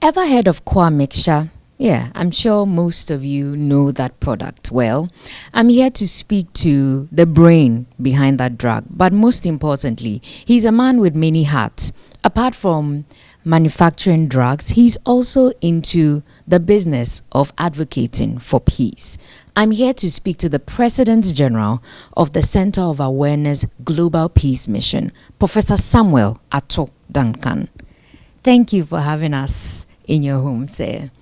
Ever heard of Qua mixture? Yeah, I'm sure most of you know that product well. I'm here to speak to the brain behind that drug, but most importantly, he's a man with many hats. Apart from manufacturing drugs, he's also into the business of advocating for peace. I'm here to speak to the President General of the Center of Awareness Global Peace Mission, Professor Samuel Ato Duncan. Thank you for having us in your home, sir.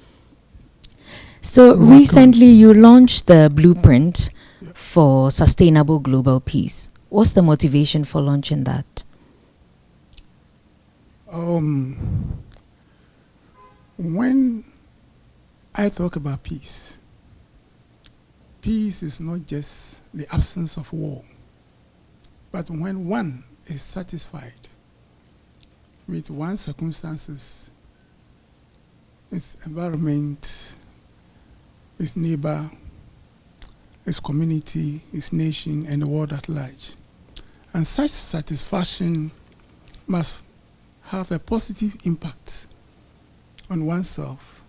So recently you launched the blueprint for sustainable global peace. What's the motivation for launching that? When I talk about peace, peace is not just the absence of war, but when one is satisfied with one's circumstances, its environment, its neighbor, its community, its nation, and the world at large. And such satisfaction must have a positive impact on oneself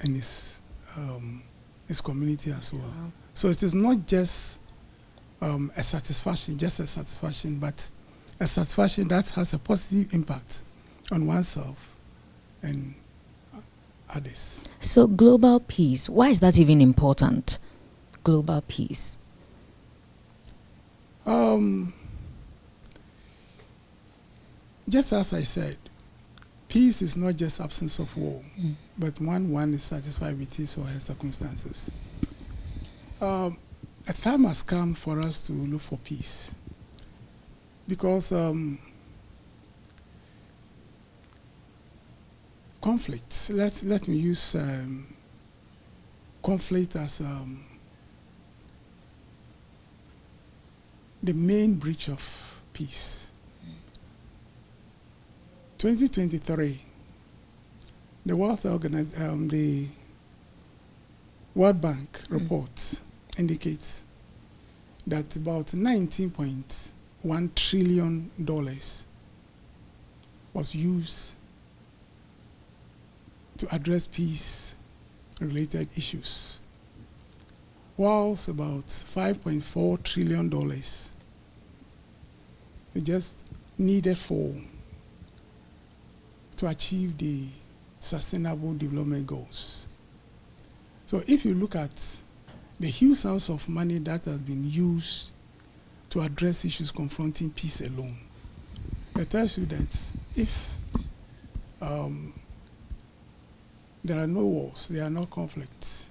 and its community as well. Wow. So it is not just a satisfaction, but a satisfaction that has a positive impact on oneself and others. So global peace, why is that even important? Global peace. Just as I said, peace is not just absence of war, but one is satisfied with his or her circumstances. A time has come for us to look for peace, because conflict, let me use conflict as the main breach of peace. 2023, the World Bank report indicates that about $19.1 trillion was used to address peace-related issues, whilst about $5.4 trillion is just needed to achieve the Sustainable Development Goals. So if you look at the huge sums of money that has been used to address issues confronting peace alone, it tells you that if there are no wars, there are no conflicts,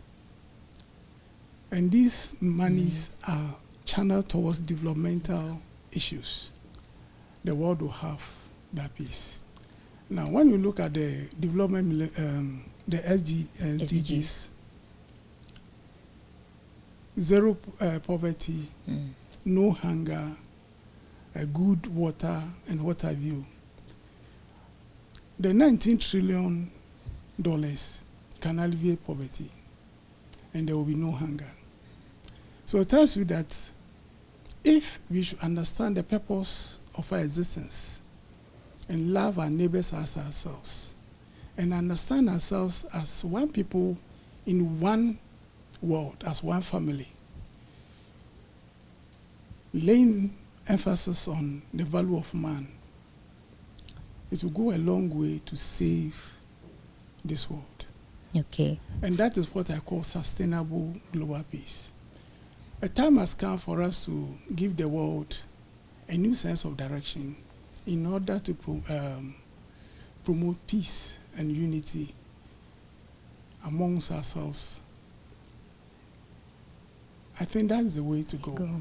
and these monies are channeled towards developmental issues, the world will have that peace. Now, when you look at the development, the SDGs, zero poverty, no hunger, good water, and what have you, the $19 trillion can alleviate poverty, and there will be no hunger. So it tells you that if we should understand the purpose of our existence and love our neighbors as ourselves, and understand ourselves as one people in one world, as one family, laying emphasis on the value of man, it will go a long way to save this world. Okay. And that is what I call sustainable global peace. A time has come for us to give the world a new sense of direction in order to promote peace and unity amongst ourselves. I think that's the way to go.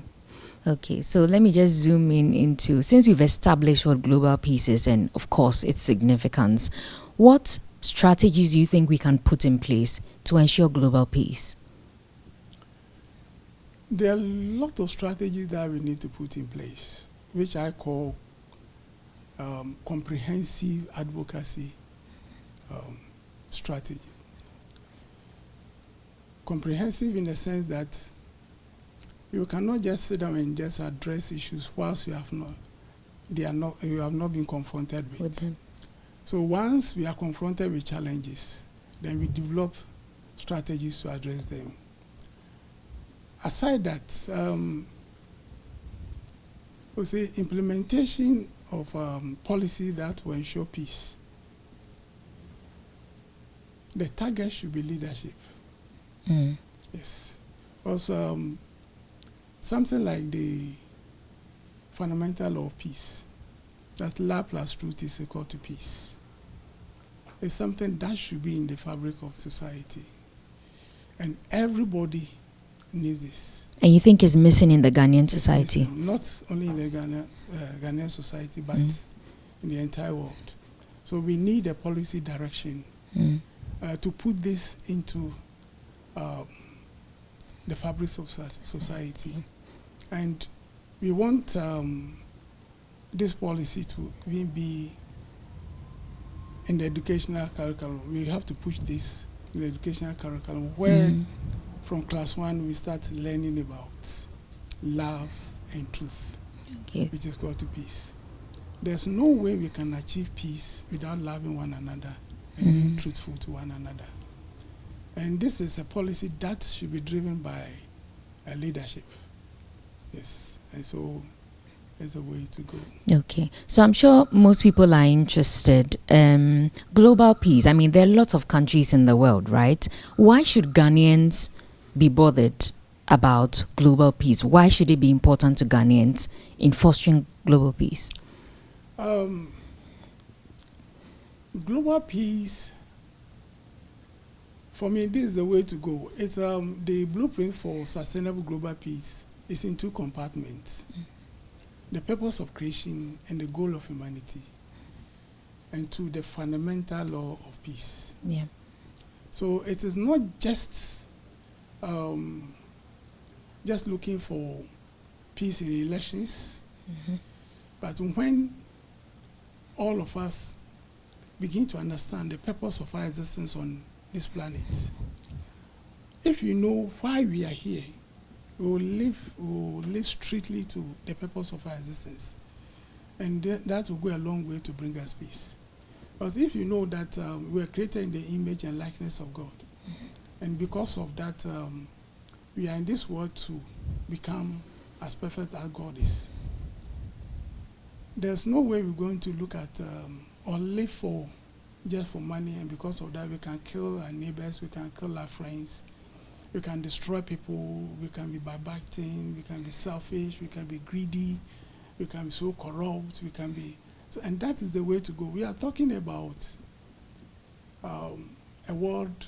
Okay, so let me just zoom in into, since we've established what global peace is and of course its significance, what strategies do you think we can put in place to ensure global peace? There are a lot of strategies that we need to put in place, which I call comprehensive advocacy strategy. Comprehensive in the sense that you cannot just sit down and just address issues whilst you have not been confronted with them. So once we are confronted with challenges, then we develop strategies to address them. Aside that, we say implementation of policy that will ensure peace. The target should be leadership. Yes. Also, something like the fundamental law of peace, that love plus truth is equal to peace. It's something that should be in the fabric of society. And everybody needs this. And you think it's missing in the Ghanaian society? Not only in the Ghanaian society, but in the entire world. So we need a policy direction to put this into the fabric of society. And we want this policy to even be in the educational curriculum. We have to push this in the educational curriculum where from class 1 we start learning about love and truth, which is called to peace. There's no way we can achieve peace without loving one another and being truthful to one another. And this is a policy that should be driven by a leadership. Yes, and so there's a way to go. Okay, so I'm sure most people are interested. Global peace, I mean, there are lots of countries in the world, right? Why should Ghanaians be bothered about global peace? Why should it be important to Ghanaians in fostering global peace? Global peace, for me, this is the way to go. It's the blueprint for sustainable global peace is in 2 compartments. The purpose of creation and the goal of humanity, and to the fundamental law of peace. Yeah. So it is not just looking for peace in elections, but when all of us begin to understand the purpose of our existence on this planet, if you know why we are here, we will live strictly to the purpose of our existence. And that will go a long way to bring us peace. Because if you know that we are created in the image and likeness of God, and because of that, we are in this world to become as perfect as God is, there's no way we're going to look at or live just for money, and because of that we can kill our neighbors, we can kill our friends, we can destroy people, we can be backbiting, we can be selfish, we can be greedy, we can be so corrupt, we can be... So, and that is the way to go. We are talking about a world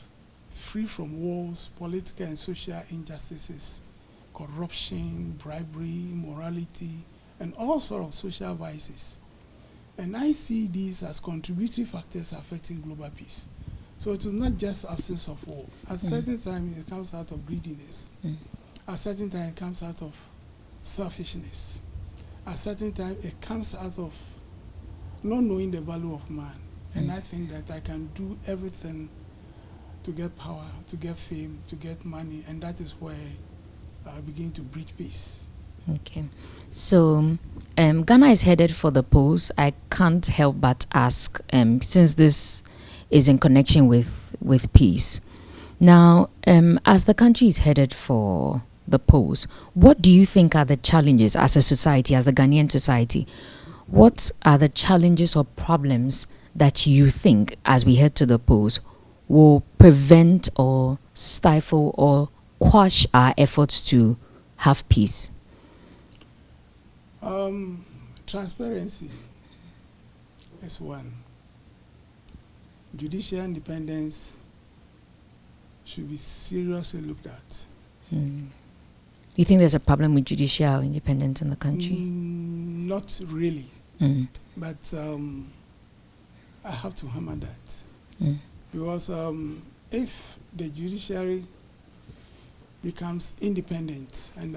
free from wars, political and social injustices, corruption, bribery, immorality, and all sorts of social vices. And I see these as contributory factors affecting global peace. So it is not just absence of war. At certain times it comes out of greediness. At certain times it comes out of selfishness. At certain times it comes out of not knowing the value of man. And I think that I can do everything to get power, to get fame, to get money, and that is where I begin to breed peace. Okay. So Ghana is headed for the polls. I can't help but ask, since this is in connection with peace. Now, as the country is headed for the polls, what do you think are the challenges as a society, as the Ghanaian society? What are the challenges or problems that you think, as we head to the polls, will prevent or stifle or quash our efforts to have peace? Transparency is one. Judicial independence should be seriously looked at. You think there's a problem with judicial independence in the country? Not really. But I have to hammer that. Because if the judiciary becomes independent and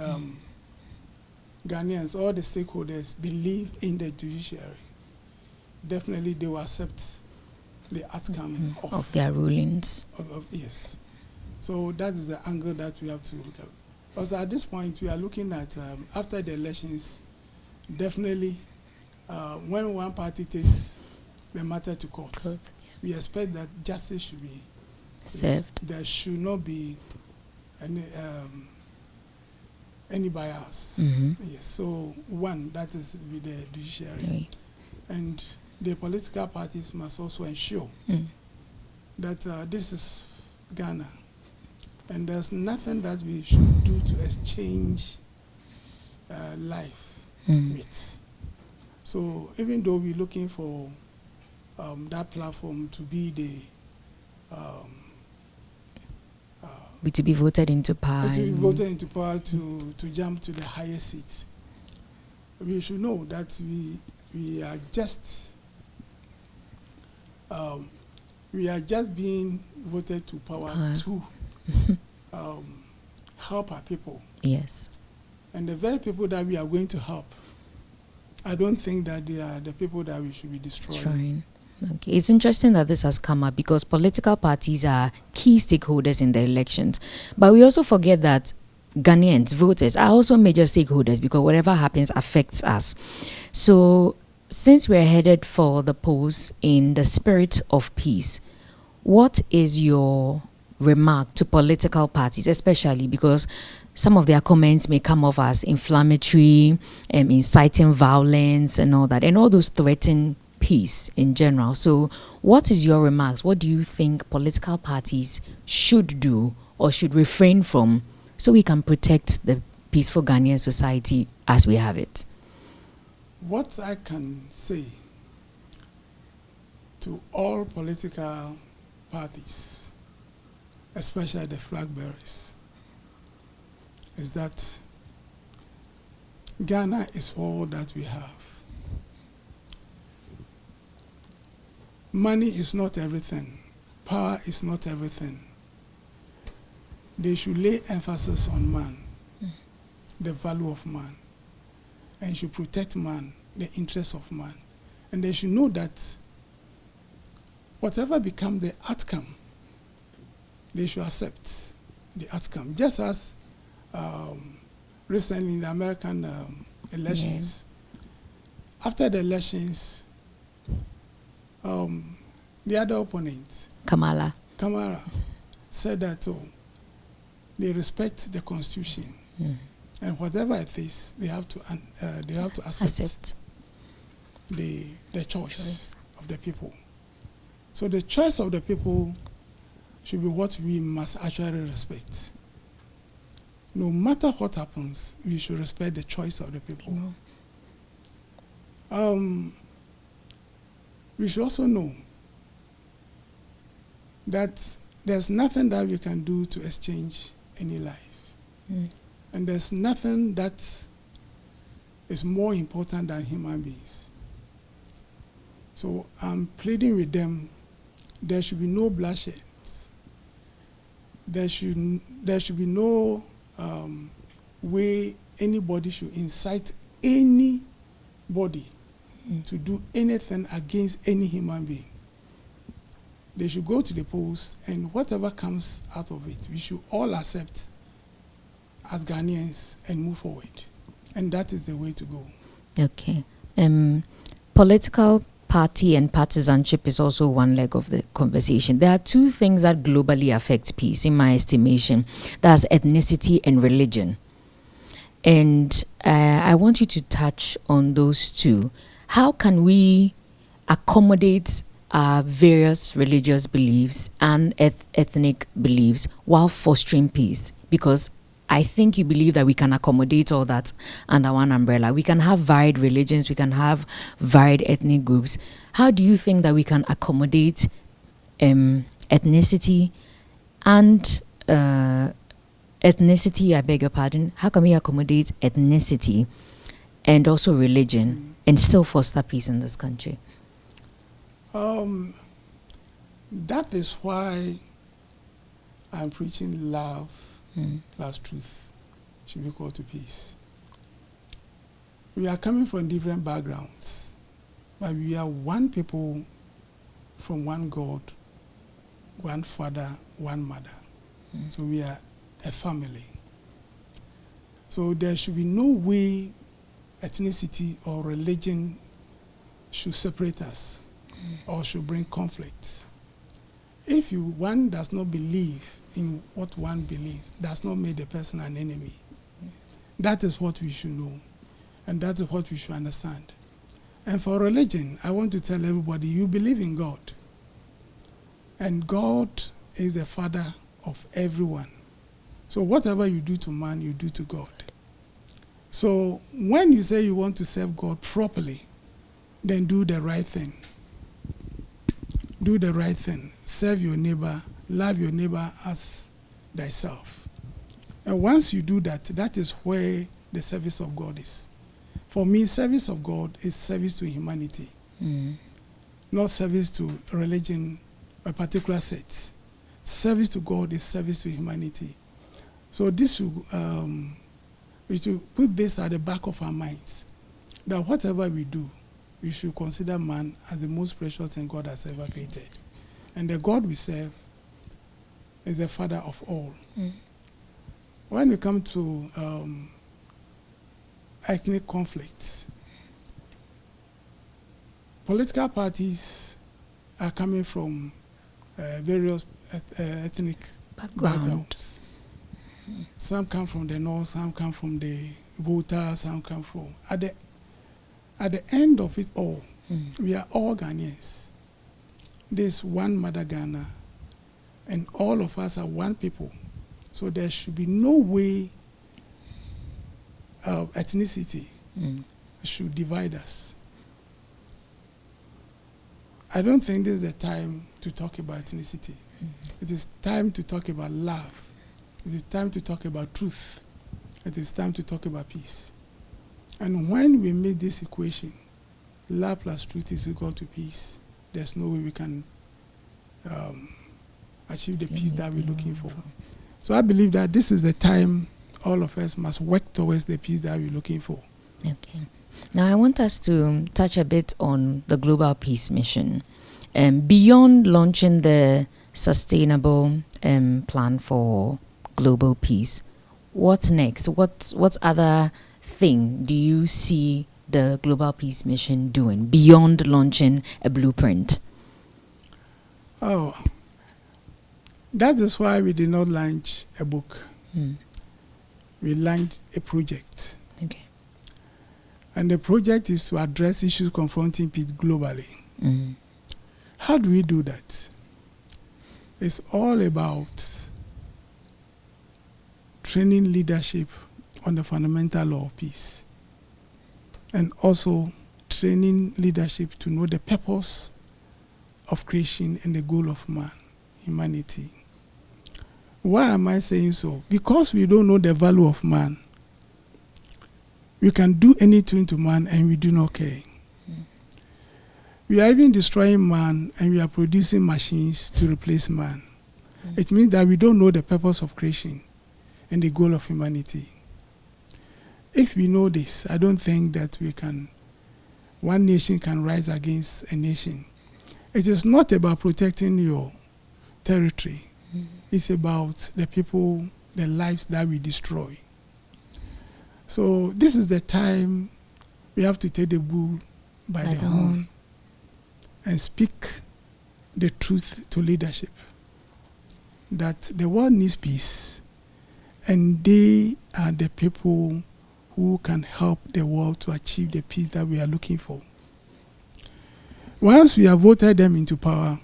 Ghanaians, all the stakeholders believe in the judiciary, definitely they will accept the outcome of their rulings. Yes. So that is the angle that we have to look at. Because at this point we are looking at, after the elections, definitely when one party takes the matter to court. We expect that justice should be served. There should not be any bias. Yes. So one, that is with the judiciary, and the political parties must also ensure that this is Ghana, and there's nothing that we should do to exchange life with. So even though we're looking for that platform to be the to be voted into power. To be voted into power to jump to the highest seat. We should know that we are just being voted to power to help our people. Yes. And the very people that we are going to help, I don't think that they are the people that we should be destroying. Okay. It's interesting that this has come up because political parties are key stakeholders in the elections. But we also forget that Ghanaians, voters, are also major stakeholders because whatever happens affects us. So since we're headed for the polls in the spirit of peace, what is your remark to political parties, especially because some of their comments may come off as inflammatory, inciting violence and all that, and all those threaten peace in general. So what is your remarks? What do you think political parties should do or should refrain from so we can protect the peaceful Ghanaian society as we have it? What I can say to all political parties, especially the flag bearers, is that Ghana is all that we have. Money is not everything. Power is not everything. They should lay emphasis on man, the value of man, and should protect man, the interests of man. And they should know that whatever becomes the outcome, they should accept the outcome. Just as recently in the American elections, after the elections, the other opponent, Kamala, said that they respect the Constitution, and whatever it is, they have to accept the choice of the people. So the choice of the people should be what we must actually respect. No matter what happens, we should respect the choice of the people. We should also know that there's nothing that we can do to exchange any life. And there's nothing that is more important than human beings. So I'm pleading with them, there should be no bloodshed. There should be no way anybody should incite anybody to do anything against any human being. They should go to the polls, and whatever comes out of it, we should all accept as Ghanaians and move forward. And that is the way to go. Okay. Political party and partisanship is also one leg of the conversation. There are two things that globally affect peace, in my estimation. That's ethnicity and religion. And I want you to touch on those two. How can we accommodate our various religious beliefs and ethnic beliefs while fostering peace? Because I think you believe that we can accommodate all that under one umbrella. We can have varied religions, we can have varied ethnic groups. How do you think that we can accommodate ethnicity and ethnicity, I beg your pardon, how can we accommodate ethnicity and also religion and still foster peace in this country? That is why I'm preaching love plus truth should be called to peace. We are coming from different backgrounds, but we are one people from one God, one father, one mother. So we are a family. So there should be no way ethnicity or religion should separate us. or should bring conflicts. If one does not believe in what one believes, does not make the person an enemy. That is what we should know, and that is what we should understand. And for religion, I want to tell everybody, you believe in God, and God is the Father of everyone. So whatever you do to man, you do to God. So when you say you want to serve God properly, then do the right thing. Do the right thing. Serve your neighbor. Love your neighbor as thyself. And once you do that, that is where the service of God is. For me, service of God is service to humanity, not service to religion, a particular sect. Service to God is service to humanity. So this we should put this at the back of our minds, that whatever we do, we should consider man as the most precious thing God has ever created. And the God we serve is the Father of all. When we come to ethnic conflicts, political parties are coming from various ethnic backgrounds. Some come from the north, some come from the voters, some come from... At the end of it all, we are all Ghanaians. There's one mother Ghana, and all of us are one people. So there should be no way ethnicity should divide us. I don't think this is the time to talk about ethnicity. It is time to talk about love. It is time to talk about truth. It is time to talk about peace. And when we make this equation, love plus truth is equal to peace, there's no way we can achieve the peace that we're looking for. So I believe that this is the time all of us must work towards the peace that we're looking for. Okay. Now I want us to touch a bit on the Global Peace Mission. Beyond launching the sustainable plan for global peace, what's next? What other thing do you see the Global Peace Mission doing beyond launching a blueprint? Oh, that is why we did not launch a book. We launched a project. Okay. And the project is to address issues confronting peace globally. How do we do that? It's all about training leadership on the fundamental law of peace, and also training leadership to know the purpose of creation and the goal of man, humanity. Why am I saying so? Because we don't know the value of man. We can do anything to man and we do not care. We are even destroying man and we are producing machines to replace man. It means that we don't know the purpose of creation and the goal of humanity. If we know this, I don't think that one nation can rise against a nation. It is not about protecting your territory. It's about the people, the lives that we destroy. So this is the time we have to take the bull by the horn and speak the truth to leadership, that the world needs peace, and they are the people who can help the world to achieve the peace that we are looking for. Once we have voted them into power,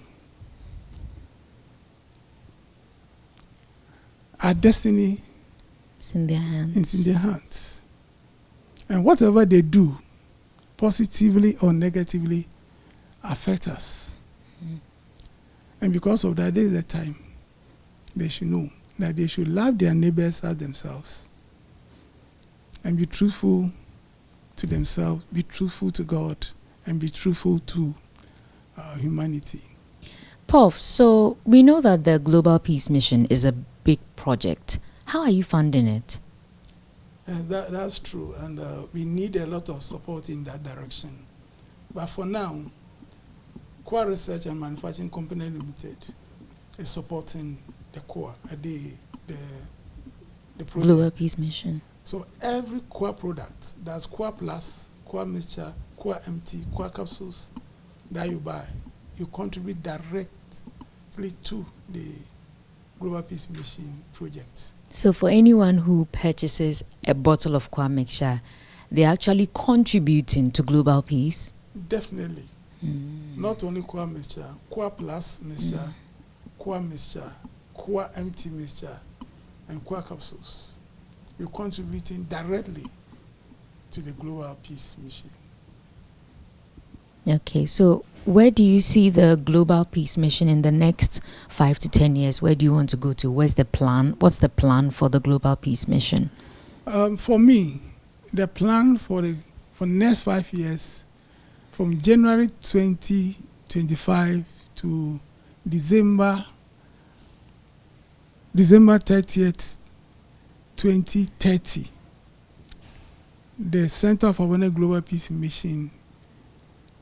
our destiny is in their hands. It's in their hands. And whatever they do, positively or negatively, affect us. And because of that, there is a time they should know that they should love their neighbors as themselves and be truthful to themselves, be truthful to God, and be truthful to humanity. Prof, so we know that the Global Peace Mission is a big project. How are you funding it? That's true, and we need a lot of support in that direction. But for now, Core Research and Manufacturing Company Limited is supporting the core, the project. Global Peace Mission. So every core product, that's core plus, core mixture, core empty, core capsules, that you buy, you contribute directly to the Global Peace Mission project. So for anyone who purchases a bottle of Kwa mixture, they're actually contributing to global peace? Definitely. Not only Kwa mixture, Kwa plus mixture, Kwa mixture, Kwa empty mixture, and Kwa capsules. You're contributing directly to the Global Peace Mission. Okay, so where do you see the Global Peace Mission in the next 5 to 10 years? Where do you want to go to? Where's the plan? What's the plan for the Global Peace Mission? For me, the plan for the next 5 years, from January 2025 to December 30th, 2030, the Center for Awareness Global Peace Mission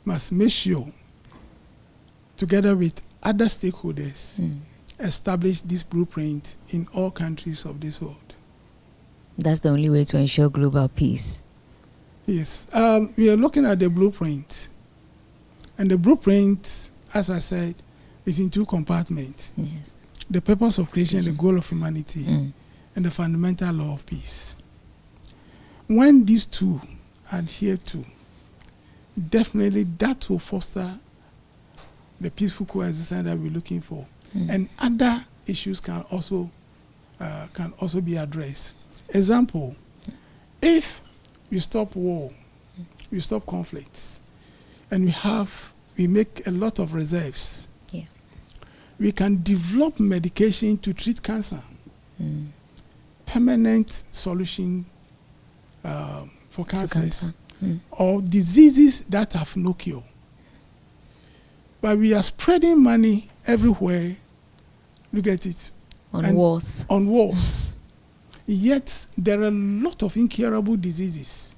must make sure, together with other stakeholders, establish this blueprint in all countries of this world. That's the only way to ensure global peace. Yes. We are looking at the blueprint. And the blueprint, as I said, is in two compartments. Yes. The purpose of creation, the goal of humanity, and the fundamental law of peace. When these two adhere to, definitely that will foster the peaceful coexistence that we're looking for. And other issues can also be addressed. Example, if we stop war, we stop conflicts, and we make a lot of reserves, we can develop medication to treat cancer, permanent solution for cancers, or diseases that have no cure. But we are spreading money everywhere. Look at it. On wars. On wars. Yet there are a lot of incurable diseases.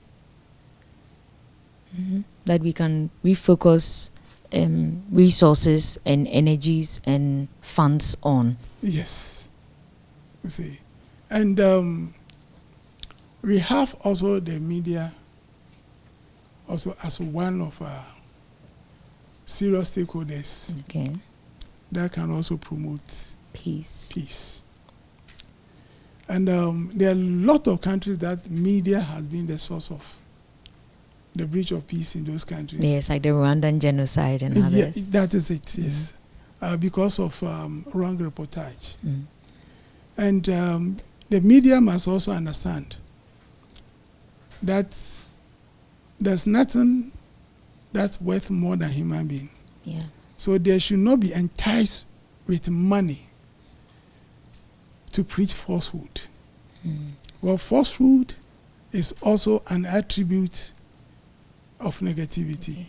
That we can refocus resources and energies and funds on. Yes. You see. And we have also the media also as one of our serious stakeholders that can also promote peace. And there are a lot of countries that media has been the source of the breach of peace in those countries. Yes, like the Rwandan genocide and others. Yeah, that is it, yes. Because of wrong reportage. And the media must also understand that there's nothing that's worth more than human being. Yeah. So they should not be enticed with money to preach falsehood. Well, falsehood is also an attribute of negativity.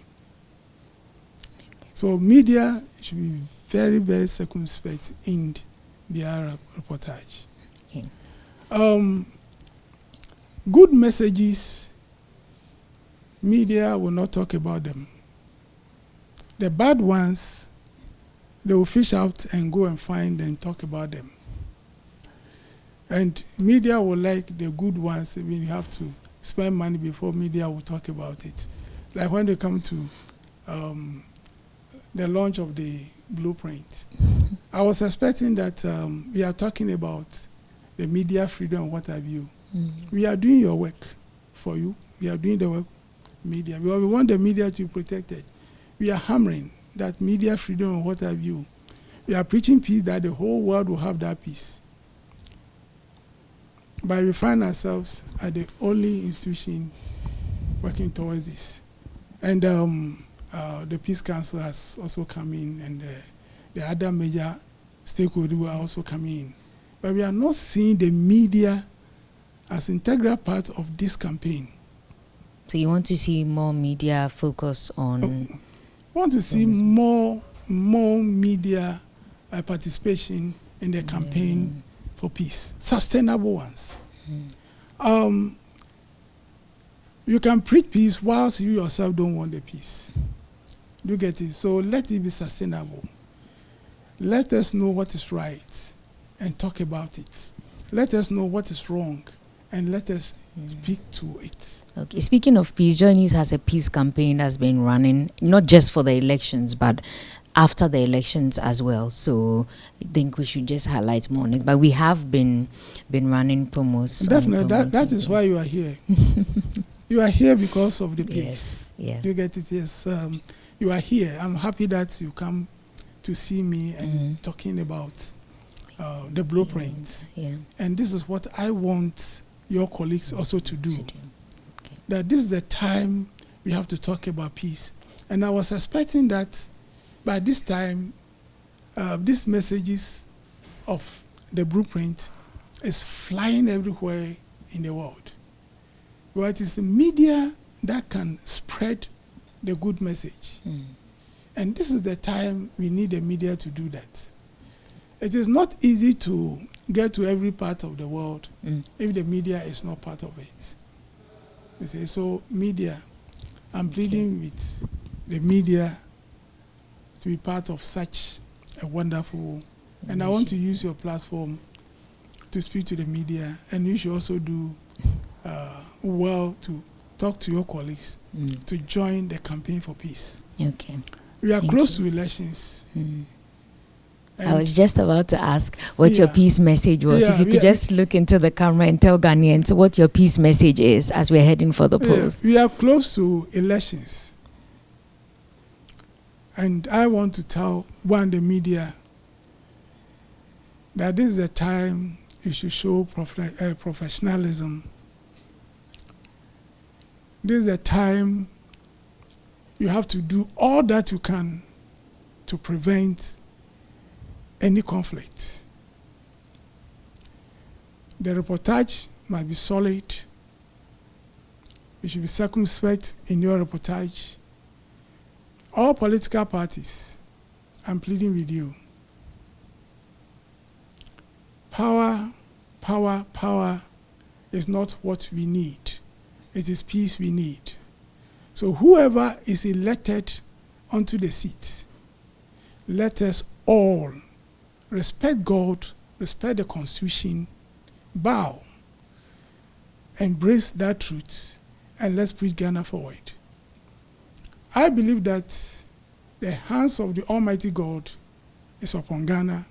So media should be very, very circumspect in their reportage. Good messages, media will not talk about them. The bad ones, they will fish out and go and find and talk about them. And media will like the good ones. I mean, you have to spend money before media will talk about it. Like when they come to the launch of the blueprint. I was expecting that we are talking about the media freedom and what have you. We are doing your work for you. We are doing the work media. We want the media to be protected. We are hammering that media freedom and what have you. We are preaching peace, that the whole world will have that peace. But we find ourselves at the only institution working towards this. And the Peace Council has also come in, and the other major stakeholders will also come in. But we are not seeing the media as an integral part of this campaign. So you want to see more media focus on... want to see more media participation in the campaign for peace. Sustainable ones. You can preach peace whilst you yourself don't want the peace. You get it? So let it be sustainable. Let us know what is right and talk about it. Let us know what is wrong and let us speak to it. Okay. Speaking of peace, Joy News has a peace campaign that's been running, not just for the elections, but after the elections as well. So I think we should just highlight more on it. But we have been running promos. Definitely, that is why you are here. You are here because of the peace. Yes, yeah. You get it? Yes. You are here. I'm happy that you come to see me and talking about the blueprint. Yeah. And this is what I want your colleagues also to do. Okay. That this is the time we have to talk about peace. And I was expecting that by this time, these messages of the blueprint is flying everywhere in the world. But it is the media that can spread the good message. And this is the time we need the media to do that. It is not easy to get to every part of the world if the media is not part of it. You see, so media, I'm pleading with the media to be part of such a wonderful, and I want to use your platform to speak to the media, and you should also do well to talk to your colleagues to join the campaign for peace. Okay. We are close to elections. I was just about to ask what your peace message was. If you could just look into the camera and tell Ghanaians what your peace message is as we're heading for the polls. We are close to elections. And I want to tell the media that this is a time you should show professionalism. This is a time you have to do all that you can to prevent any conflict. The reportage must be solid. You should be circumspect in your reportage. All political parties, I'm pleading with you. Power is not what we need. It is peace we need. So whoever is elected onto the seat, let us all respect God, respect the Constitution, bow, embrace that truth, and let's push Ghana forward. I believe that the hands of the Almighty God is upon Ghana,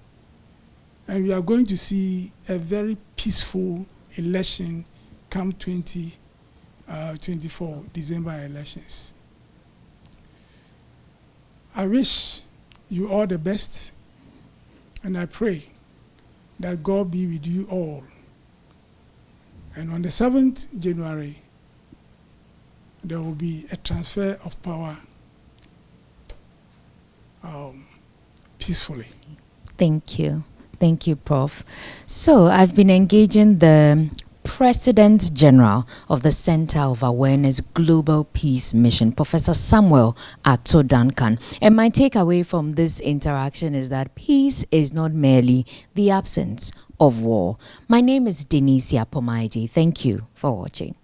and we are going to see a very peaceful election come 2024 December elections. I wish you all the best, and I pray that God be with you all. And on the 7th January, there will be a transfer of power peacefully. Thank you. Thank you, Prof. So I've been engaging the President General of the Center of Awareness Global Peace Mission, Professor Samuel Ato Duncan. And my takeaway from this interaction is that peace is not merely the absence of war. My name is Denise Yapomaiji. Thank you for watching.